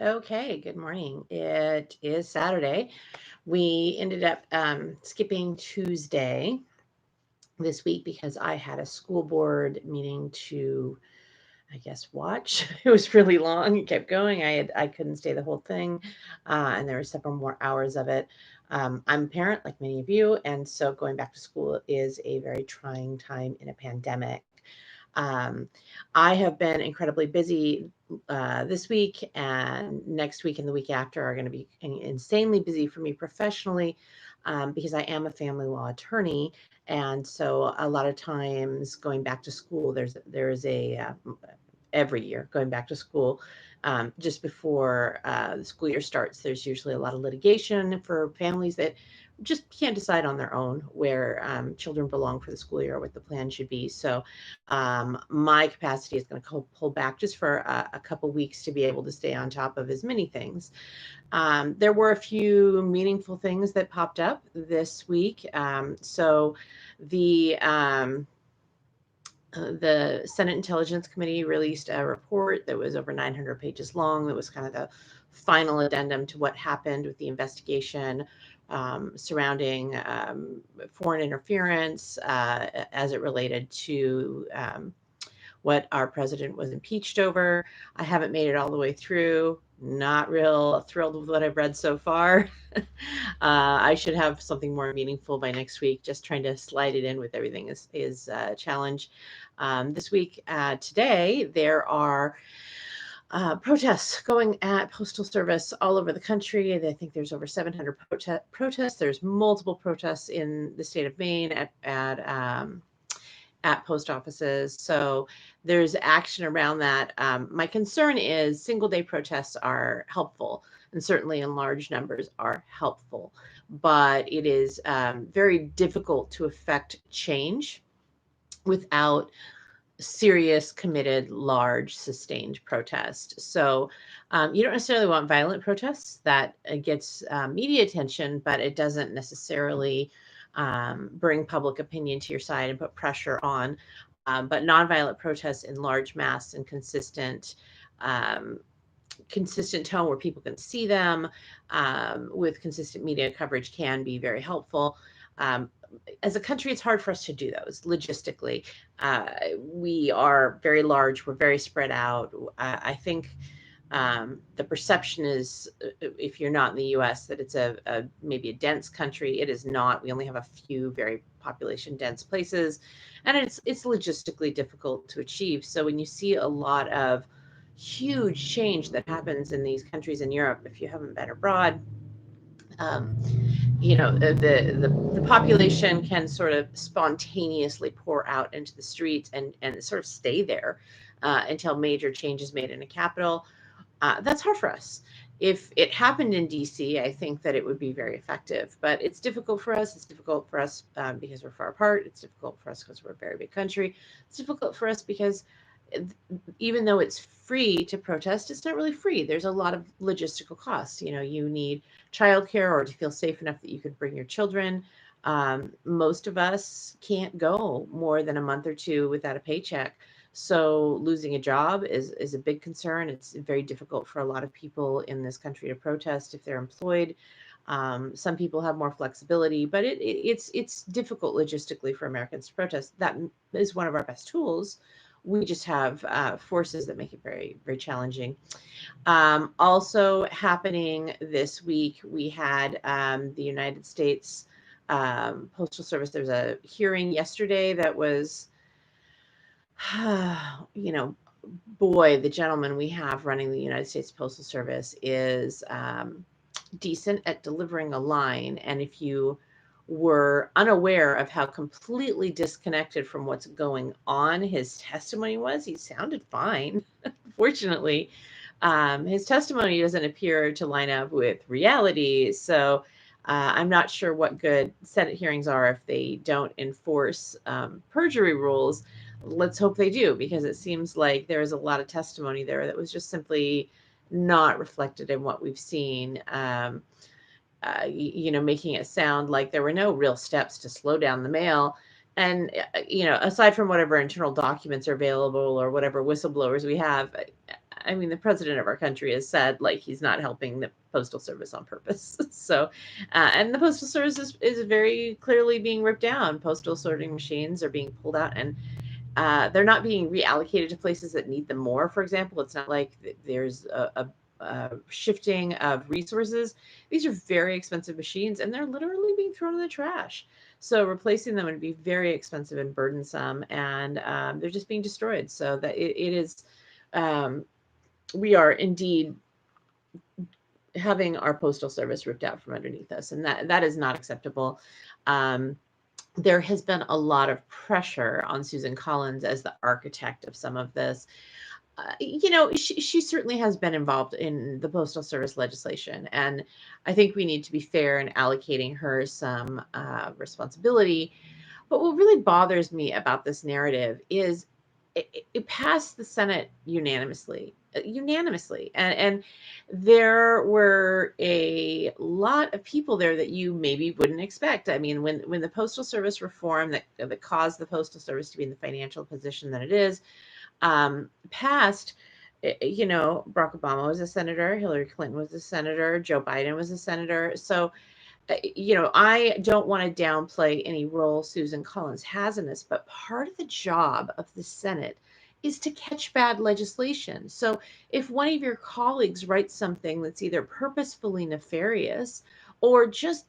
Okay, good morning. It is Saturday. We ended up skipping Tuesday this week because I had a school board meeting to, I guess, watch. It was really long. It kept going. I couldn't stay the whole thing, and there were several more hours of it. I'm a parent, like many of you, and so going back to school is a very trying time in a pandemic. Um, I have been incredibly busy this week, and next week and the week after are going to be insanely busy for me professionally because I am a family law attorney, and so a lot of times going back to school, there's a every year going back to school. Just before the school year starts, there's usually a lot of litigation for families that just can't decide on their own where children belong for the school year or what the plan should be. So my capacity is going to pull back just for a couple weeks to be able to stay on top of as many things. There were a few meaningful things that popped up this week. So the Senate Intelligence Committee released a report that was over 900 pages long. That was kind of the final addendum to what happened with the investigation surrounding foreign interference as it related to what our president was impeached over. I haven't made it all the way through. Not real thrilled with what I've read so far. I should have something more meaningful by next week. Just trying to slide it in with everything is a challenge. This week, today, there are protests going at Postal Service all over the country. I think there's over 700 protests. There's multiple protests in the state of Maine at post offices. So there's action around that. My concern is single day protests are helpful, and certainly in large numbers are helpful, but it is very difficult to affect change without serious, committed, large, sustained protest. So you don't necessarily want violent protests that gets media attention, but it doesn't necessarily bring public opinion to your side and put pressure on. But nonviolent protests in large mass and um, consistent tone where people can see them with consistent media coverage can be very helpful. Um, as a country, it's hard for us to do those logistically. We are very large, we're very spread out. I think the perception is, if you're not in the US, that it's a maybe a dense country. It is not. We only have a few very population dense places, and it's logistically difficult to achieve. So when you see a lot of huge change that happens in these countries in Europe, if you haven't been abroad, um, the population can sort of spontaneously pour out into the streets and sort of stay there until major change is made in a capital. That's hard for us. If it happened in DC, I think that it would be very effective. But it's difficult for us. It's difficult for us because we're far apart. It's difficult for us because we're a very big country. It's difficult for us because even though it's free to protest, it's not really free. There's a lot of logistical costs. You know, you need childcare or to feel safe enough that you could bring your children. Most of us can't go more than a month or two without a paycheck. So losing a job is a big concern. It's very difficult for a lot of people in this country to protest if they're employed. Some people have more flexibility, but it's difficult logistically for Americans to protest. That is one of our best tools. We just have forces that make it very, very challenging. Also happening this week, we had the United States Postal Service. There was a hearing yesterday that was, you know, boy, the gentleman we have running the United States Postal Service is decent at delivering a line. And if you were unaware of how completely disconnected from what's going on his testimony was, he sounded fine. Fortunately, his testimony doesn't appear to line up with reality. So I'm not sure what good Senate hearings are if they don't enforce perjury rules. Let's hope they do, because it seems like there is a lot of testimony there that was just simply not reflected in what we've seen. Making it sound like there were no real steps to slow down the mail. And, aside from whatever internal documents are available or whatever whistleblowers we have, I mean, the president of our country has said like he's not helping the postal service on purpose. So, and the postal service is very clearly being ripped down. Postal sorting machines are being pulled out, and they're not being reallocated to places that need them more. For example, it's not like there's a shifting of resources. These are very expensive machines, and they're literally being thrown in the trash. So replacing them would be very expensive and burdensome, and they're just being destroyed. So that it is, um, we are indeed having our postal service ripped out from underneath us, and that is not acceptable. Um, there has been a lot of pressure on Susan Collins as the architect of some of this. She certainly has been involved in the Postal Service legislation, and I think we need to be fair in allocating her some responsibility. But what really bothers me about this narrative is it passed the Senate unanimously, and there were a lot of people there that you maybe wouldn't expect. I mean, when the Postal Service reform that caused the Postal Service to be in the financial position that it is passed, Barack Obama was a senator, Hillary Clinton was a senator, Joe Biden was a senator. So, I don't want to downplay any role Susan Collins has in this, but part of the job of the Senate is to catch bad legislation. So if one of your colleagues writes something that's either purposefully nefarious or just,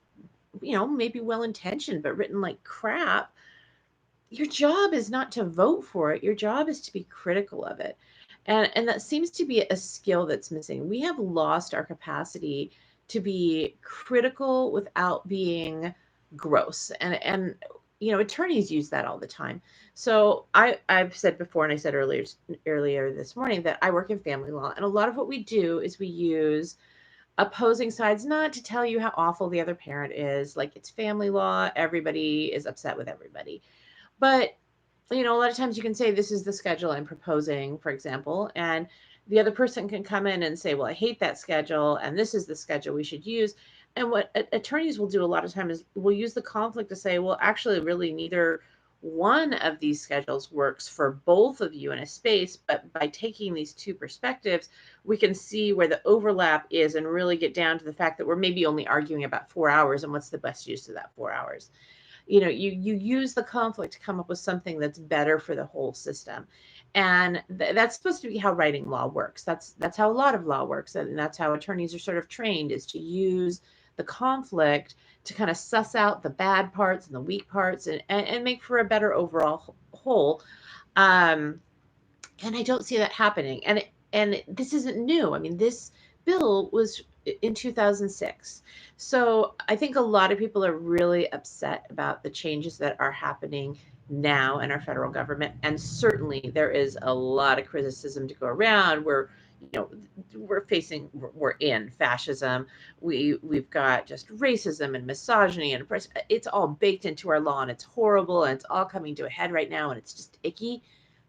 maybe well intentioned, but written like crap, your job is not to vote for it. Your job is to be critical of it. And that seems to be a skill that's missing. We have lost our capacity to be critical without being gross. And attorneys use that all the time. So I've said before, and I said earlier this morning, that I work in family law, and a lot of what we do is we use opposing sides not to tell you how awful the other parent is. Like, it's family law, everybody is upset with everybody. But, a lot of times you can say, this is the schedule I'm proposing, for example, and the other person can come in and say, well, I hate that schedule, and this is the schedule we should use. And what attorneys will do a lot of times is we'll use the conflict to say, well, actually, really, neither one of these schedules works for both of you in a space, but by taking these two perspectives, we can see where the overlap is and really get down to the fact that we're maybe only arguing about 4 hours and what's the best use of that 4 hours. You use the conflict to come up with something that's better for the whole system. And that's supposed to be how writing law works. That's how a lot of law works, and that's how attorneys are sort of trained, is to use the conflict to kind of suss out the bad parts and the weak parts, and make for a better overall whole. um, and I don't see that happening. And this isn't new. I mean, this bill was in 2006. So I think a lot of people are really upset about the changes that are happening now in our federal government. And certainly there is a lot of criticism to go around. You know, we're in fascism. We've got just racism and misogyny, and it's all baked into our law, and it's horrible, and it's all coming to a head right now, and it's just icky.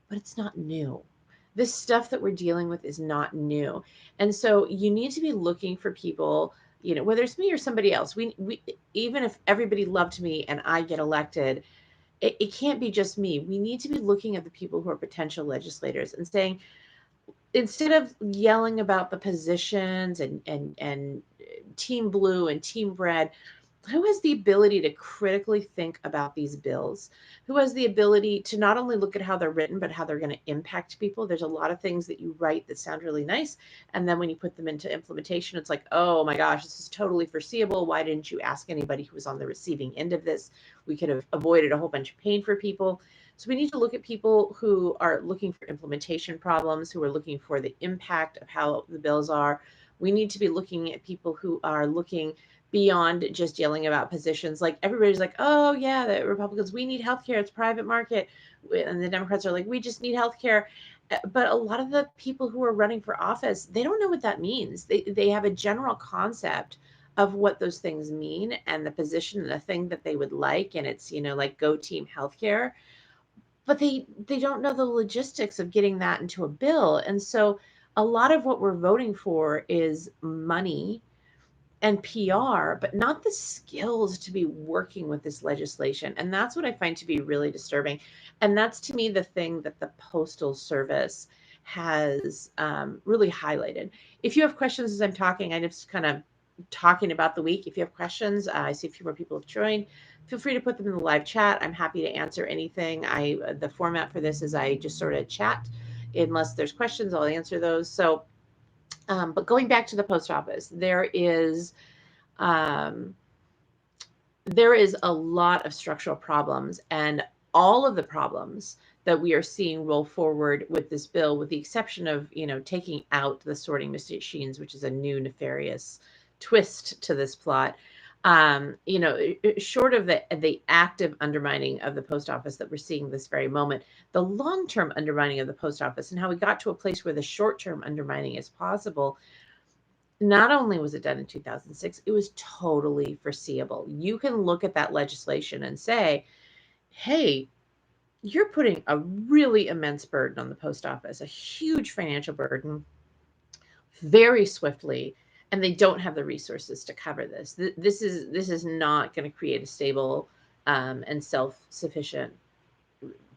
But it's not new. This stuff that we're dealing with is not new. And so you need to be looking for people, whether it's me or somebody else. We even if everybody loved me and I get elected, it can't be just me. We need to be looking at the people who are potential legislators and saying, instead of yelling about the positions and team blue and team red, who has the ability to critically think about these bills, who has the ability to not only look at how they're written, but how they're going to impact people. There's a lot of things that you write that sound really nice, and then when you put them into implementation, it's like, oh my gosh, this is totally foreseeable. Why didn't you ask anybody who was on the receiving end of this? We could have avoided a whole bunch of pain for people. So we need to look at people who are looking for implementation problems, who are looking for the impact of how the bills are. We need to be looking at people who are looking beyond just yelling about positions. Like, everybody's like, oh yeah, the Republicans, we need healthcare, it's private market. And the Democrats are like, we just need healthcare. But a lot of the people who are running for office, they don't know what that means. They have a general concept of what those things mean and the position and the thing that they would like. And it's, like, go team healthcare. But they don't know the logistics of getting that into a bill. And so a lot of what we're voting for is money and PR, but not the skills to be working with this legislation. And that's what I find to be really disturbing. And that's, to me, the thing that the Postal Service has really highlighted. If you have questions as I'm talking, I'm just kind of talking about the week. If you have questions, I see a few more people have joined. Feel free to put them in the live chat. I'm happy to answer anything. The format for this is I just sort of chat. Unless there's questions, I'll answer those. So, but going back to the post office, um, there is a lot of structural problems, and all of the problems that we are seeing roll forward with this bill, with the exception of, taking out the sorting machines, which is a new nefarious twist to this plot. Short of the active undermining of the post office that we're seeing this very moment, the long-term undermining of the post office and how we got to a place where the short-term undermining is possible. Not only was it done in 2006, it was totally foreseeable. You can look at that legislation and say, hey, you're putting a really immense burden on the post office, a huge financial burden, very swiftly, and they don't have the resources to cover this. This is not going to create a stable and self-sufficient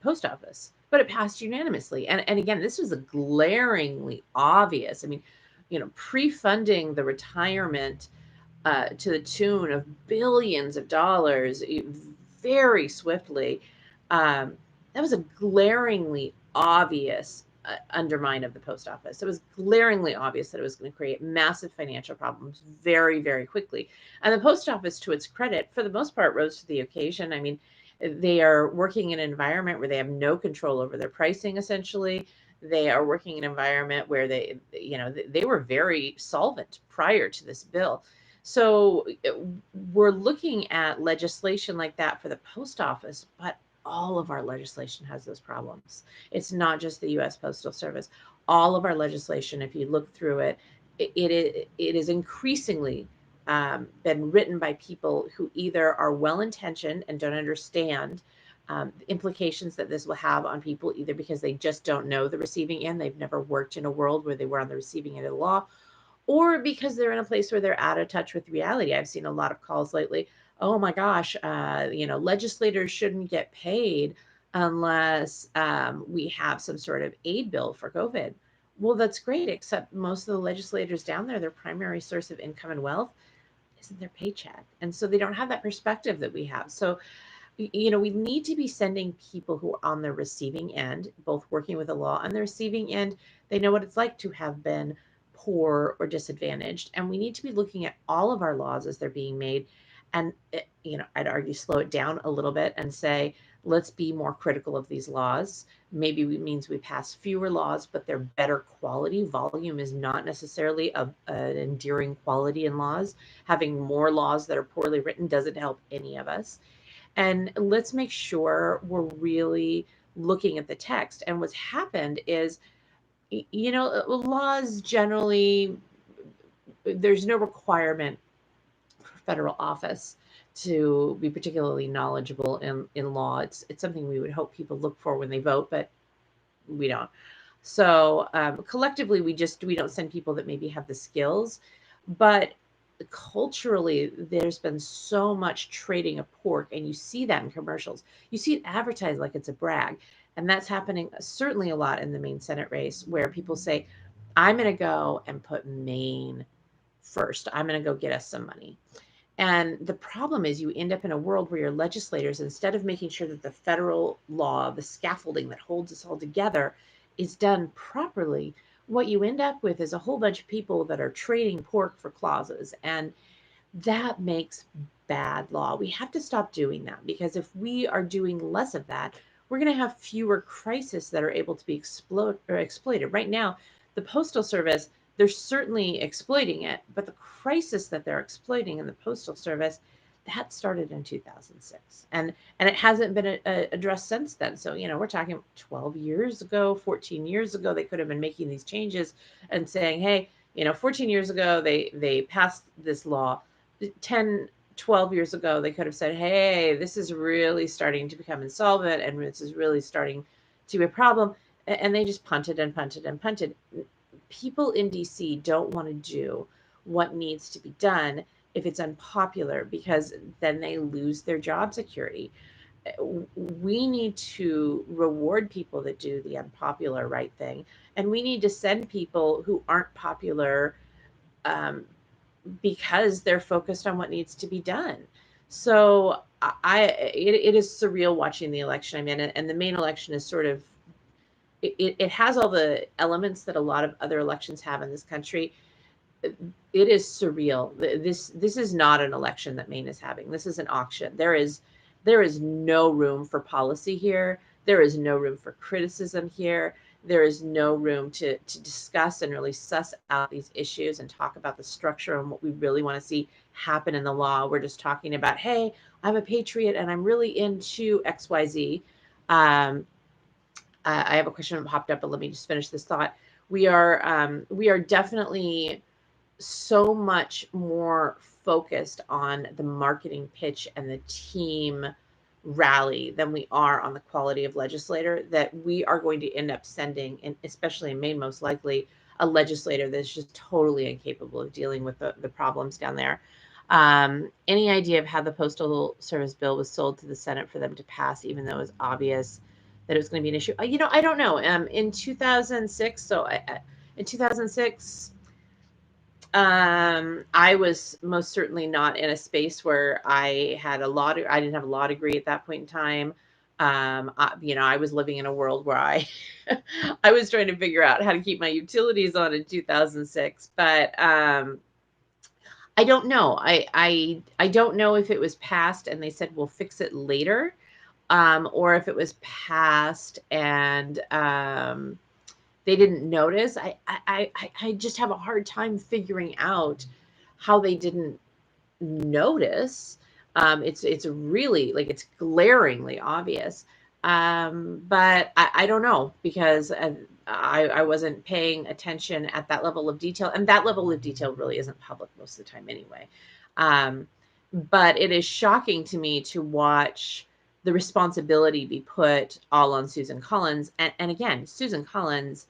post office. But it passed unanimously. And again, this was a glaringly obvious. I mean, pre-funding the retirement to the tune of billions of dollars very swiftly. Um, that was a glaringly obvious undermine of the post office. It was glaringly obvious that it was going to create massive financial problems very, very quickly. And the post office, to its credit, for the most part, rose to the occasion. I mean, they are working in an environment where they have no control over their pricing, essentially. They are working in an environment where they were very solvent prior to this bill. So we're looking at legislation like that for the post office, but all of our legislation has those problems. It's not just the U.S. Postal Service. All of our legislation, if you look through it, it is increasingly been written by people who either are well-intentioned and don't understand the implications that this will have on people, either because they just don't know the receiving end, they've never worked in a world where they were on the receiving end of the law, or because they're in a place where they're out of touch with reality. I've seen a lot of calls lately. Oh my gosh, legislators shouldn't get paid unless we have some sort of aid bill for COVID. Well, that's great, except most of the legislators down there, their primary source of income and wealth isn't their paycheck. And so they don't have that perspective that we have. So we need to be sending people who are on the receiving end, both working with the law on the receiving end. They know what it's like to have been poor or disadvantaged. And we need to be looking at all of our laws as they're being made. And, I'd argue slow it down a little bit and say, let's be more critical of these laws. Maybe it means we pass fewer laws, but they're better quality. Volume is not necessarily an enduring quality in laws. Having more laws that are poorly written doesn't help any of us. And let's make sure we're really looking at the text. And what's happened is, laws generally, there's no requirement for federal office to be particularly knowledgeable in law. It's something we would hope people look for when they vote, but we don't. So collectively, we don't send people that maybe have the skills, but culturally, there's been so much trading of pork, and you see that in commercials. You see it advertised like it's a brag, and that's happening certainly a lot in the Maine Senate race, where people say, "I'm going to go and put Maine first. I'm going to go get us some money." And the problem is you end up in a world where your legislators, instead of making sure that the federal law, the scaffolding that holds us all together, is done properly, what you end up with is a whole bunch of people that are trading pork for clauses. And that makes bad law. We have to stop doing that, because if we are doing less of that, we're going to have fewer crises that are able to be exploited. Right now, the Postal Service, they're certainly exploiting it, but the crisis that they're exploiting in the Postal Service, that started in 2006, and it hasn't been addressed since then. So we're talking 12 years ago, 14 years ago, they could have been making these changes and saying, hey, 14 years ago they passed this law. 10, 12 years ago, they could have said, hey, this is really starting to become insolvent and this is really starting to be a problem. And they just punted and punted and punted. People in DC don't want to do what needs to be done if it's unpopular, because then they lose their job security. we need to reward people that do the unpopular right thing, and we need to send people who aren't popular, um, because they're focused on what needs to be done. So it is surreal watching the election. I mean, and the main election is sort of, it has all the elements that a lot of other elections have in this country. It is surreal. This is not an election that Maine is having. This is an auction. There is no room for policy here. There is no room for criticism here. There is no room to discuss and really suss out these issues and talk about the structure and what we really want to see happen in the law. We're just talking about, hey, I'm a patriot and I'm really into XYZ. Um, I have a question that popped up, but let me just finish this thought. We are definitely so much more focused on the marketing pitch and the team rally than we are on the quality of legislator, that we are going to end up sending, and especially in Maine, most likely, a legislator that's just totally incapable of dealing with the problems down there. Any idea of how the Postal Service bill was sold to the Senate for them to pass, even though it was obvious that it was going to be an issue? I don't know. In 2006, in 2006, I was most certainly not in a space where I didn't have a law degree at that point in time. I was living in a world where I was trying to figure out how to keep my utilities on in 2006. But I don't know. I don't know if it was passed and they said we'll fix it later, or if it was passed and they didn't notice. I just have a hard time figuring out how they didn't notice. It's really, like, it's glaringly obvious. But I don't know, because I wasn't paying attention at that level of detail, and that level of detail really isn't public most of the time anyway. Um, but it is shocking to me to watch the responsibility be put all on Susan Collins. And again, Susan Collins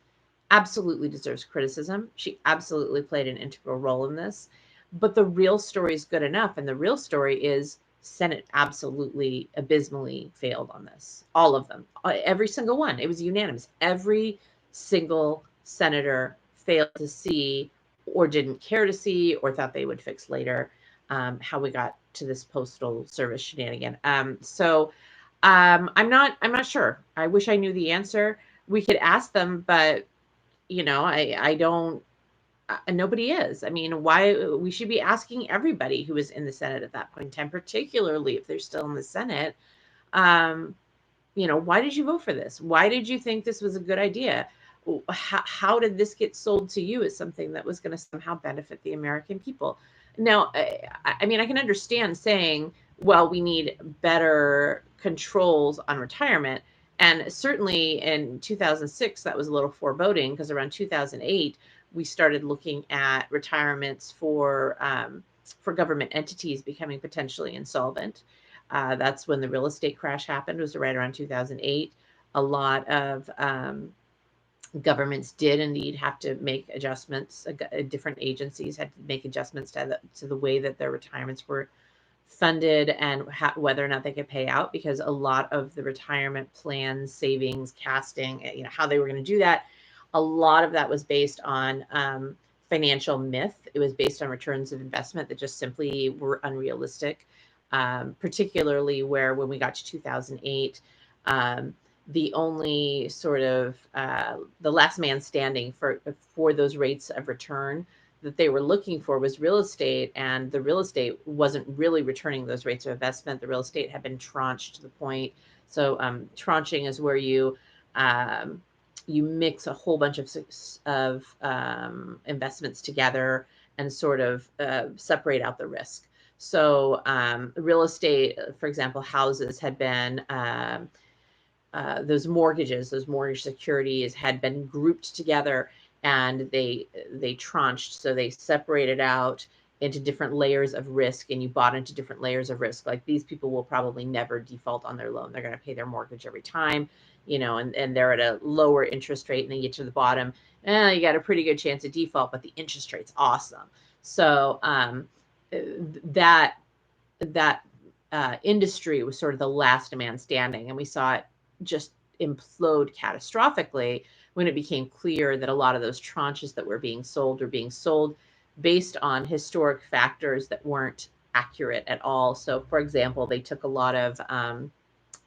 absolutely deserves criticism. She absolutely played an integral role in this. But the real story is good enough. And the real story is Senate absolutely abysmally failed on this. All of them. Every single one. It was unanimous. Every single senator failed to see, or didn't care to see, or thought they would fix later, how we got to this postal service shenanigan. I'm not sure. I wish I knew the answer. We could ask them, but I don't. Nobody is. I mean, why we should be asking everybody who was in the Senate at that point in time, particularly if they're still in the Senate. Um, why did you vote for this? Why did you think this was a good idea? How did this get sold to you as something that was going to somehow benefit the American people? Now, I mean, I can understand saying, well, we need better controls on retirement. And certainly in 2006, that was a little foreboding, because around 2008, we started looking at retirements for government entities becoming potentially insolvent. That's when the real estate crash happened. It was right around 2008. A lot of governments did indeed have to make adjustments. Different agencies had to make adjustments to the way that their retirements were funded, and whether or not they could pay out, because a lot of the retirement plans, savings, casting, how they were going to do that, a lot of that was based on financial myth. It was based on returns of investment that just simply were unrealistic, particularly where when we got to 2008, the only sort of the last man standing for those rates of return that they were looking for was real estate, and the real estate wasn't really returning those rates of investment. The real estate had been tranched to the point. So tranching is where you mix a whole bunch of investments together and sort of separate out the risk. So real estate, for example, houses had been those mortgage securities had been grouped together, and they tranched. So they separated out into different layers of risk, and you bought into different layers of risk. Like, these people will probably never default on their loan. They're going to pay their mortgage every time, and they're at a lower interest rate, and they get to the bottom. You got a pretty good chance of default, but the interest rate's awesome. So that industry was sort of the last man standing, and we saw it just implode catastrophically when it became clear that a lot of those tranches that were being sold based on historic factors that weren't accurate at all. So, for example, they took a lot of, and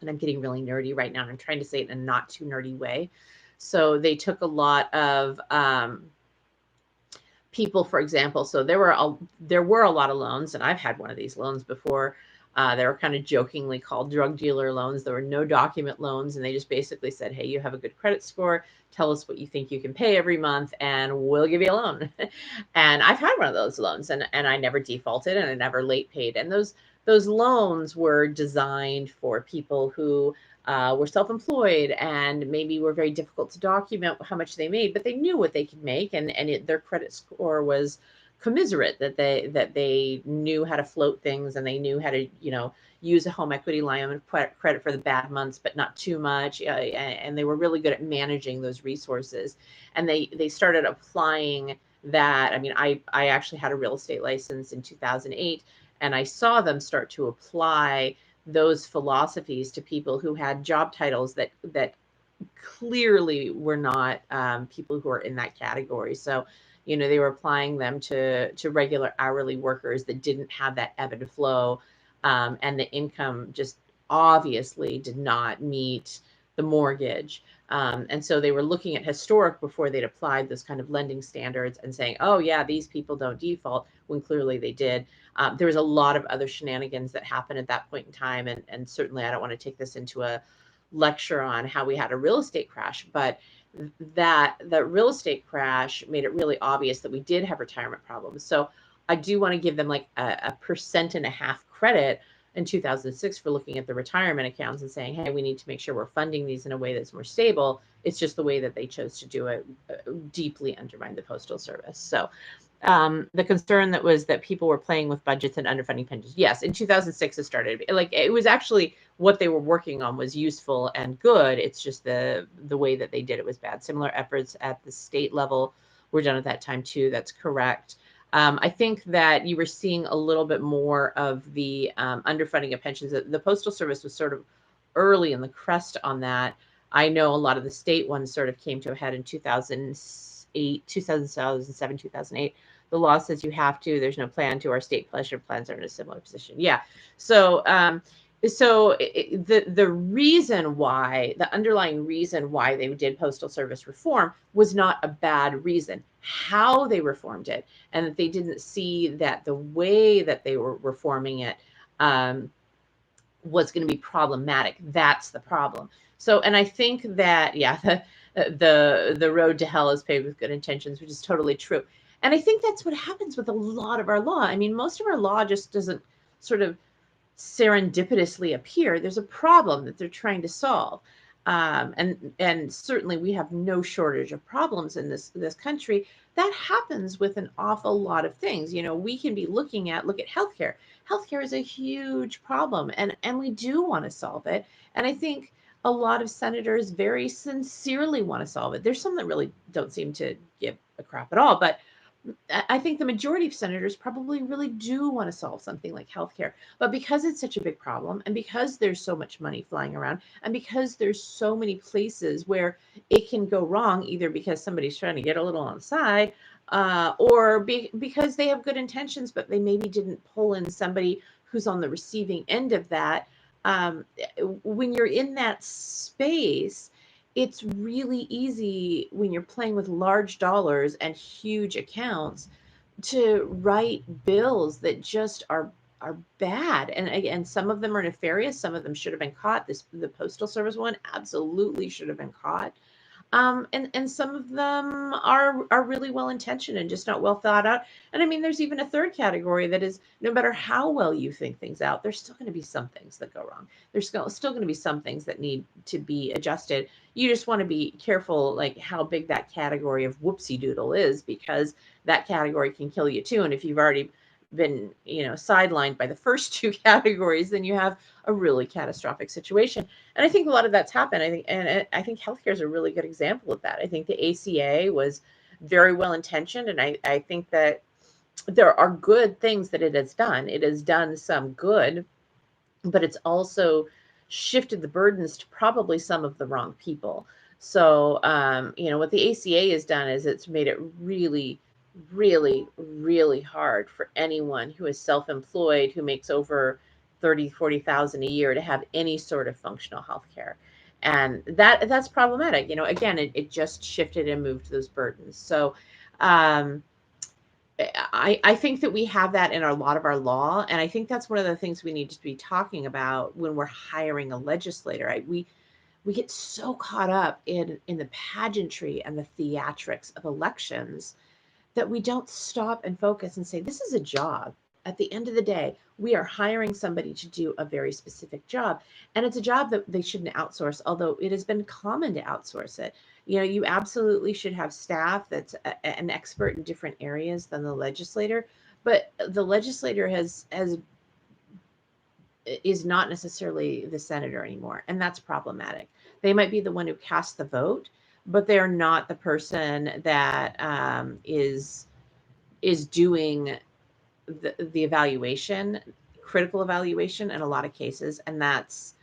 I'm getting really nerdy right now, and I'm trying to say it in a not too nerdy way. So they took a lot of people, for example. So there were a lot of loans, and I've had one of these loans before. They were kind of jokingly called drug dealer loans. There were no document loans, and they just basically said, "Hey, you have a good credit score. Tell us what you think you can pay every month, and we'll give you a loan." And I've had one of those loans, and I never defaulted, and I never late paid. And those loans were designed for people who were self-employed and maybe were very difficult to document how much they made, but they knew what they could make, and their credit score was commiserate, that they knew how to float things, and they knew how to use a home equity line of credit for the bad months, but not too much, and they were really good at managing those resources, and they started applying that. I mean, I actually had a real estate license in 2008, and I saw them start to apply those philosophies to people who had job titles that clearly were not people who are in that category. So, they were applying them to regular hourly workers that didn't have that ebb and flow, and the income just obviously did not meet the mortgage. And so they were looking at historic before they'd applied those kind of lending standards and saying, oh yeah, these people don't default, when clearly they did. There was a lot of other shenanigans that happened at that point in time. And certainly I don't want to take this into a lecture on how we had a real estate crash, but that real estate crash made it really obvious that we did have retirement problems. So I do want to give them like a 1.5% credit in 2006 for looking at the retirement accounts and saying, hey, we need to make sure we're funding these in a way that's more stable. It's just the way that they chose to do it deeply undermined the Postal Service. So the concern that was that people were playing with budgets and underfunding pensions. Yes, in 2006 it started. Like, it was actually what they were working on was useful and good. It's just the way that they did it was bad. Similar efforts at the state level were done at that time too. That's correct. I think that you were seeing a little bit more of the underfunding of pensions. The Postal Service was sort of early in the crest on that. I know a lot of the state ones sort of came to a head in 2008, 2007, 2008. The law says you have to. There's no plan to. Our state pleasure plans are in a similar position. Yeah. So, the reason why, the underlying reason why they did Postal Service reform was not a bad reason. How they reformed it, and that they didn't see that the way that they were reforming it was going to be problematic. That's the problem. So, and I think that, yeah, the road to hell is paved with good intentions, which is totally true. And I think that's what happens with a lot of our law. I mean, most of our law just doesn't sort of serendipitously appear. There's a problem that they're trying to solve. And certainly we have no shortage of problems in this country. That happens with an awful lot of things. We can be look at healthcare. Healthcare is a huge problem, and we do want to solve it. And I think a lot of senators very sincerely want to solve it. There's some that really don't seem to give a crap at all, but I think the majority of senators probably really do want to solve something like healthcare. But because it's such a big problem, and because there's so much money flying around, and because there's so many places where it can go wrong, either because somebody's trying to get a little on the side, or because they have good intentions, but they maybe didn't pull in somebody who's on the receiving end of that. When you're in that space, it's really easy when you're playing with large dollars and huge accounts to write bills that just are bad. And again, some of them are nefarious. Some of them should have been caught. The Postal Service one absolutely should have been caught. And some of them are really well intentioned and just not well thought out. And I mean, there's even a third category that is, no matter how well you think things out, there's still going to be some things that go wrong. There's still going to be some things that need to be adjusted. You just want to be careful, like how big that category of whoopsie doodle is, because that category can kill you too. And if you've already been, sidelined by the first two categories, then you have a really catastrophic situation. And I think a lot of that's happened. I think healthcare is a really good example of that. I think the ACA was very well intentioned, and I think that there are good things that it has done. It has done some good, but it's also shifted the burdens to probably some of the wrong people. So, what the ACA has done is it's made it really, really, really hard for anyone who is self-employed, who makes over 30, 40,000 a year to have any sort of functional health care. And that's problematic. Again, it just shifted and moved those burdens. So, um, I think that we have that in a lot of our law, and I think that's one of the things we need to be talking about when we're hiring a legislator. We get so caught up in the pageantry and the theatrics of elections that we don't stop and focus and say, this is a job. At the end of the day, we are hiring somebody to do a very specific job. And it's a job that they shouldn't outsource, although it has been common to outsource it. You absolutely should have staff that's an expert in different areas than the legislator. But the legislator has is not necessarily the senator anymore, and that's problematic. They might be the one who casts the vote, but they're not the person that is doing the evaluation, critical evaluation in a lot of cases, and that's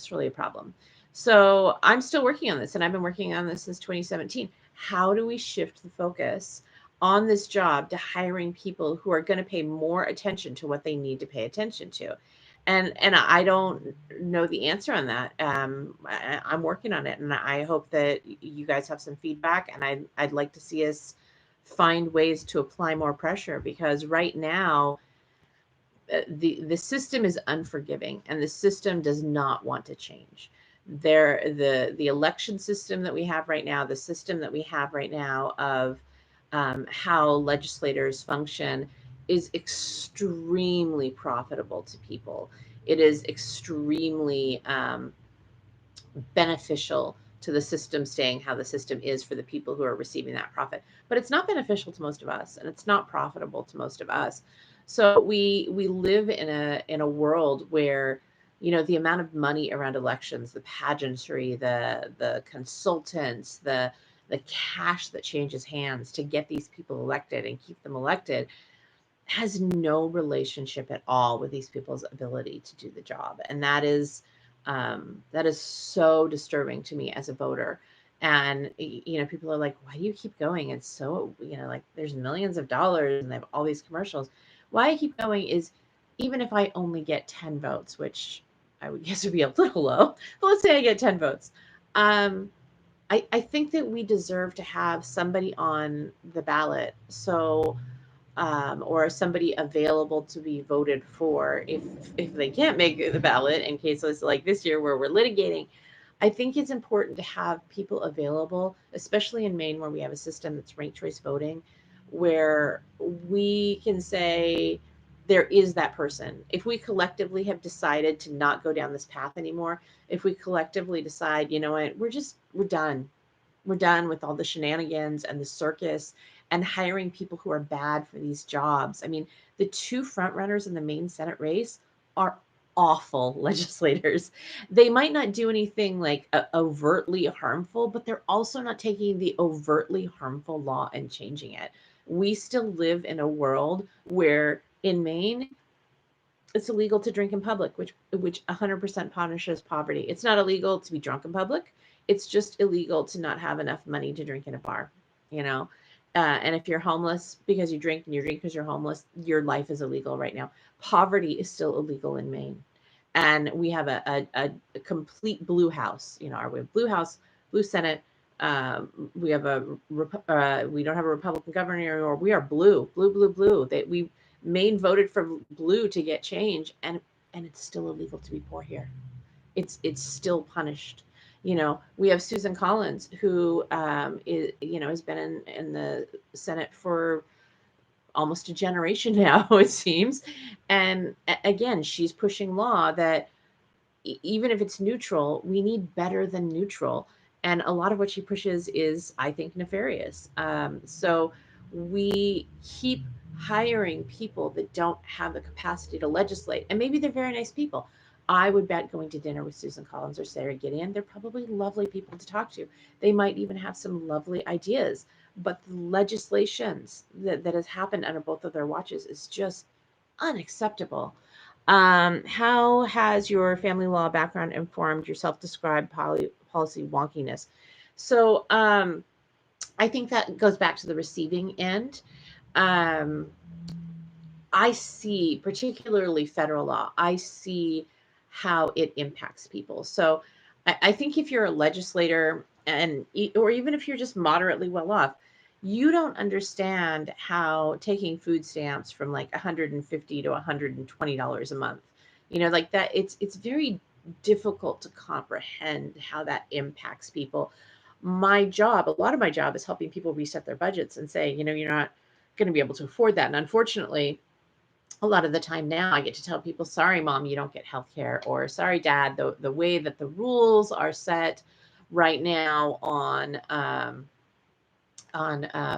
really a problem. So I'm still working on this, and I've been working on this since 2017. How do we shift the focus on this job to hiring people who are going to pay more attention to what they need to pay attention to? And I don't know the answer on that. I'm working on it, and I hope that you guys have some feedback. And I'd like to see us find ways to apply more pressure, because right now the system is unforgiving, and the system does not want to change. The election system that we have right now, the system that we have right now of how legislators function, is extremely profitable to people. It is extremely beneficial to the system staying how the system is for the people who are receiving that profit. But it's not beneficial to most of us, and it's not profitable to most of us. So we live in a world where the amount of money around elections, the pageantry, the consultants, the cash that changes hands to get these people elected and keep them elected has no relationship at all with these people's ability to do the job. And that is so disturbing to me as a voter. And people are like, why do you keep going? It's so, like, there's millions of dollars and they have all these commercials. Why I keep going is, even if I only get 10 votes, which I would guess would be a little low, but let's say I get 10 votes. um, I think that we deserve to have somebody on the ballot, or somebody available to be voted for, if they can't make the ballot, in cases like this year where we're litigating. I think it's important to have people available, especially in Maine, where we have a system that's ranked choice voting, where we can say there is that person. If we collectively have decided to not go down this path anymore, if we collectively decide, you know what, we're done. We're done with all the shenanigans and the circus and hiring people who are bad for these jobs. I mean, the two front runners in the Maine Senate race are awful legislators. They might not do anything like overtly harmful, but they're also not taking the overtly harmful law and changing it. We still live in a world where in Maine it's illegal to drink in public, which 100% punishes poverty. It's not illegal to be drunk in public. It's just illegal to not have enough money to drink in a bar, you know. And if you're homeless because you drink, and you drink because you're homeless, your life is illegal right now. Poverty is still illegal in Maine, and we have a complete blue house. We have blue house, blue Senate. We have we don't have a Republican governor anymore. We are blue, blue, blue, blue. We Maine voted for blue to get change, and it's still illegal to be poor here. It's still punished. We have Susan Collins, who has been in the Senate for almost a generation now, it seems. And again, she's pushing law that even if it's neutral, we need better than neutral. And a lot of what she pushes is, I think, nefarious. So we keep hiring people that don't have the capacity to legislate. And maybe they're very nice people. I would bet going to dinner with Susan Collins or Sarah Gideon, they're probably lovely people to talk to. They might even have some lovely ideas. But the legislations that has happened under both of their watches is just unacceptable. How has your family law background informed your self-described policy wonkiness? So I think that goes back to the receiving end. Um, I see, particularly federal law, I see how it impacts people. So I think if you're a legislator or even if you're just moderately well off, you don't understand how taking food stamps from like 150 to $120 a month, like that, it's very difficult to comprehend how that impacts people. A lot of my job is helping people reset their budgets and say, you're not going to be able to afford that. And unfortunately, a lot of the time now I get to tell people, sorry, mom, you don't get health care, or sorry, dad, the way that the rules are set right now on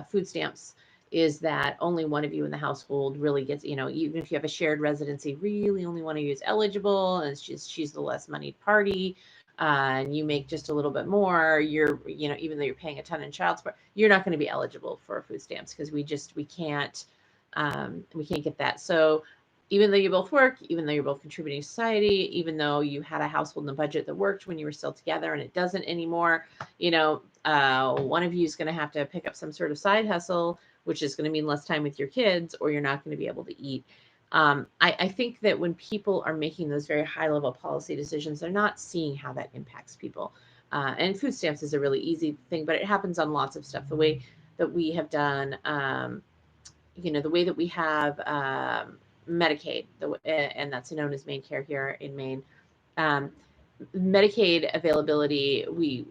food stamps is that only one of you in the household really gets, even if you have a shared residency, really only one of you is eligible, and she's the less moneyed party. And you make just a little bit more, even though you're paying a ton in child support, you're not going to be eligible for food stamps because we can't get that. So even though you both work, even though you're both contributing to society, even though you had a household and a budget that worked when you were still together and it doesn't anymore, one of you is going to have to pick up some sort of side hustle, which is going to mean less time with your kids, or you're not going to be able to eat. I think that when people are making those very high level policy decisions, they're not seeing how that impacts people. And food stamps is a really easy thing, but it happens on lots of stuff. The way that we have done, the way that we have Medicaid, and that's known as Maine Care here in Maine. Um, Medicaid availability, we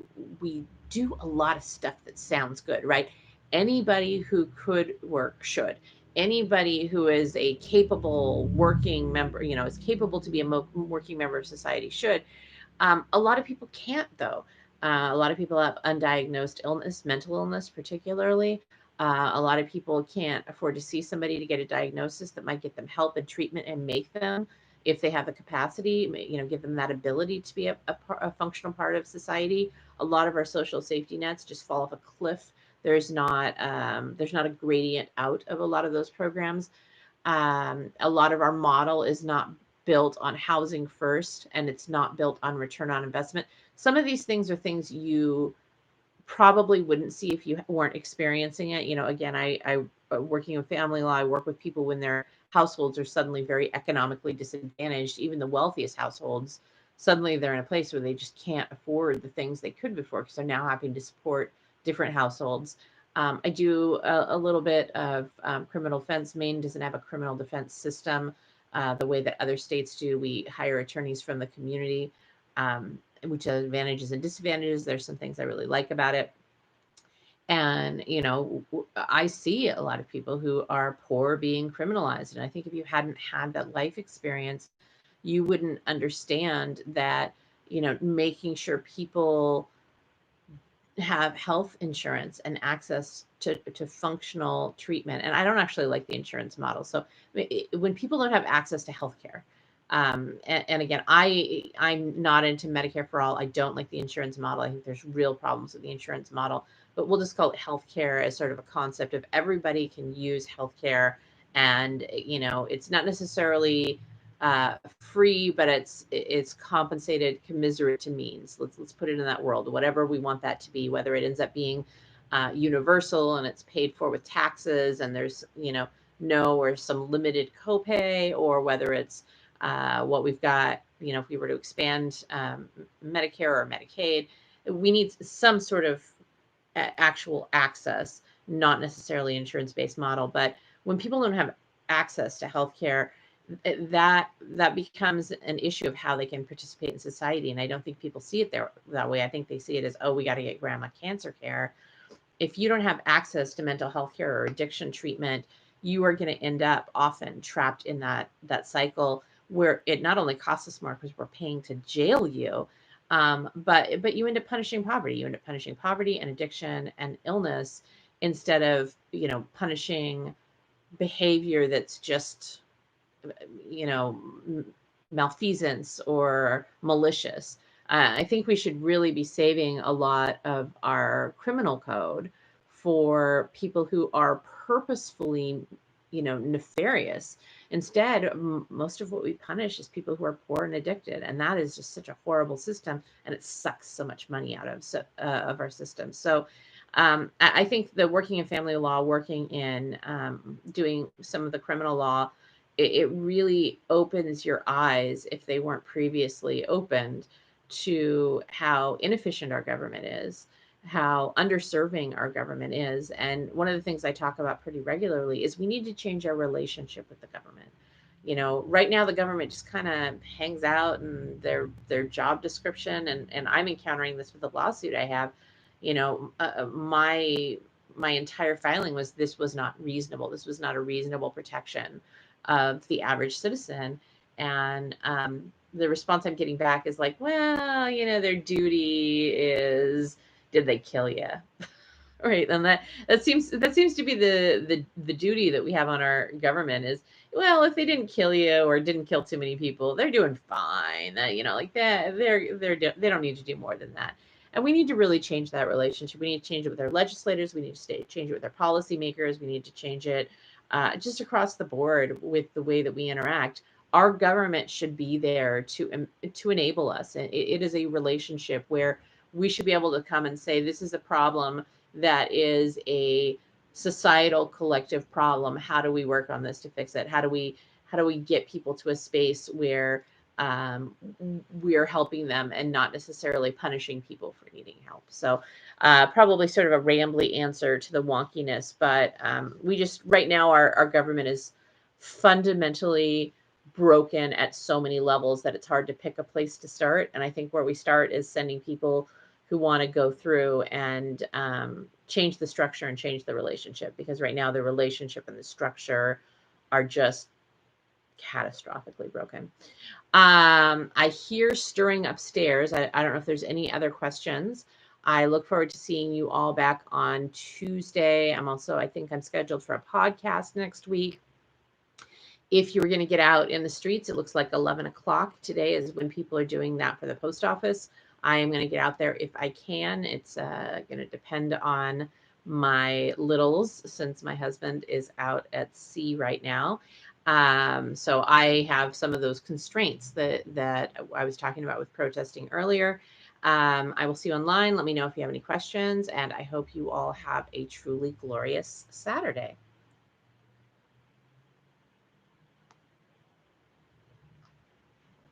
do a lot of stuff that sounds good, right? Anybody who could work should. Anybody who is a capable working member, is capable to be a working member of society should. A lot of people can't, though. A lot of people have undiagnosed illness, mental illness, particularly. A lot of people can't afford to see somebody to get a diagnosis that might get them help and treatment and make them, if they have the capacity, give them that ability to be a functional part of society. A lot of our social safety nets just fall off a cliff. There's not a gradient out of a lot of those programs. A lot of our model is not built on housing first, and it's not built on return on investment. Some of these things are things you probably wouldn't see if you weren't experiencing it. Again, I working with family law, I work with people when their households are suddenly very economically disadvantaged. Even the wealthiest households, suddenly they're in a place where they just can't afford the things they could before because they're now having to support different households. I do a little bit of criminal defense. Maine doesn't have a criminal defense system the way that other states do. We hire attorneys from the community, which has advantages and disadvantages. There's some things I really like about it. And, I see a lot of people who are poor being criminalized. And I think if you hadn't had that life experience, you wouldn't understand that, making sure people have health insurance and access to functional treatment. And I don't actually like the insurance model. So when people don't have access to healthcare, and again, I'm not into Medicare for all. I don't like the insurance model. I think there's real problems with the insurance model, but we'll just call it healthcare as sort of a concept of everybody can use healthcare. And, it's not necessarily free, but it's compensated commiserate to means. Let's put it in that world, whatever we want that to be. Whether it ends up being universal and it's paid for with taxes, and there's no or some limited copay, or whether it's what we've got. If we were to expand Medicare or Medicaid, we need some sort of actual access, not necessarily insurance-based model. But when people don't have access to healthcare, that becomes an issue of how they can participate in society. And I don't think people see it that way. I think they see it as, oh, we got to get grandma cancer care. If you don't have access to mental health care or addiction treatment, you are going to end up often trapped in that cycle where it not only costs us more because we're paying to jail you, but you end up punishing poverty. You end up punishing poverty and addiction and illness instead of punishing behavior that's just you know, malfeasance or malicious. I think we should really be saving a lot of our criminal code for people who are purposefully nefarious. Instead, most of what we punish is people who are poor and addicted, and that is just such a horrible system, and it sucks so much money out of our system. So, I think the working in family law, working in doing some of the criminal law, it really opens your eyes if they weren't previously opened to how inefficient our government is, how underserving our government is. And one of the things I talk about pretty regularly is we need to change our relationship with the government. Right now the government just kind of hangs out in their job description, and I'm encountering this with the lawsuit I have. My entire filing was, this was not reasonable. This was not a reasonable protection of the average citizen. And the response I'm getting back is like, well, their duty is, did they kill you? Right. And that seems to be the duty that we have on our government is, well, if they didn't kill you or didn't kill too many people, they're doing fine. Like that, they don't need to do more than that. And we need to really change that relationship. We need to change it with our legislators. We need to change it with our policymakers. We need to change it just across the board with the way that we interact. Our government should be there to enable us. And it is a relationship where we should be able to come and say, this is a problem that is a societal collective problem. How do we work on this to fix it? How do we get people to a space where we are helping them and not necessarily punishing people for needing help? So probably sort of a rambly answer to the wonkiness, but we just, right now, our government is fundamentally broken at so many levels that it's hard to pick a place to start. And I think where we start is sending people who want to go through and change the structure and change the relationship, because right now the relationship and the structure are just catastrophically broken. I hear stirring upstairs. I don't know if there's any other questions. I look forward to seeing you all back on Tuesday. I think I'm scheduled for a podcast next week. If you were going to get out in the streets, it looks like 11 o'clock today is when people are doing that for the post office. I am going to get out there if I can. It's going to depend on my littles, since my husband is out at sea right now. So I have some of those constraints that I was talking about with protesting earlier. I will see you online. Let me know if you have any questions, and I hope you all have a truly glorious Saturday.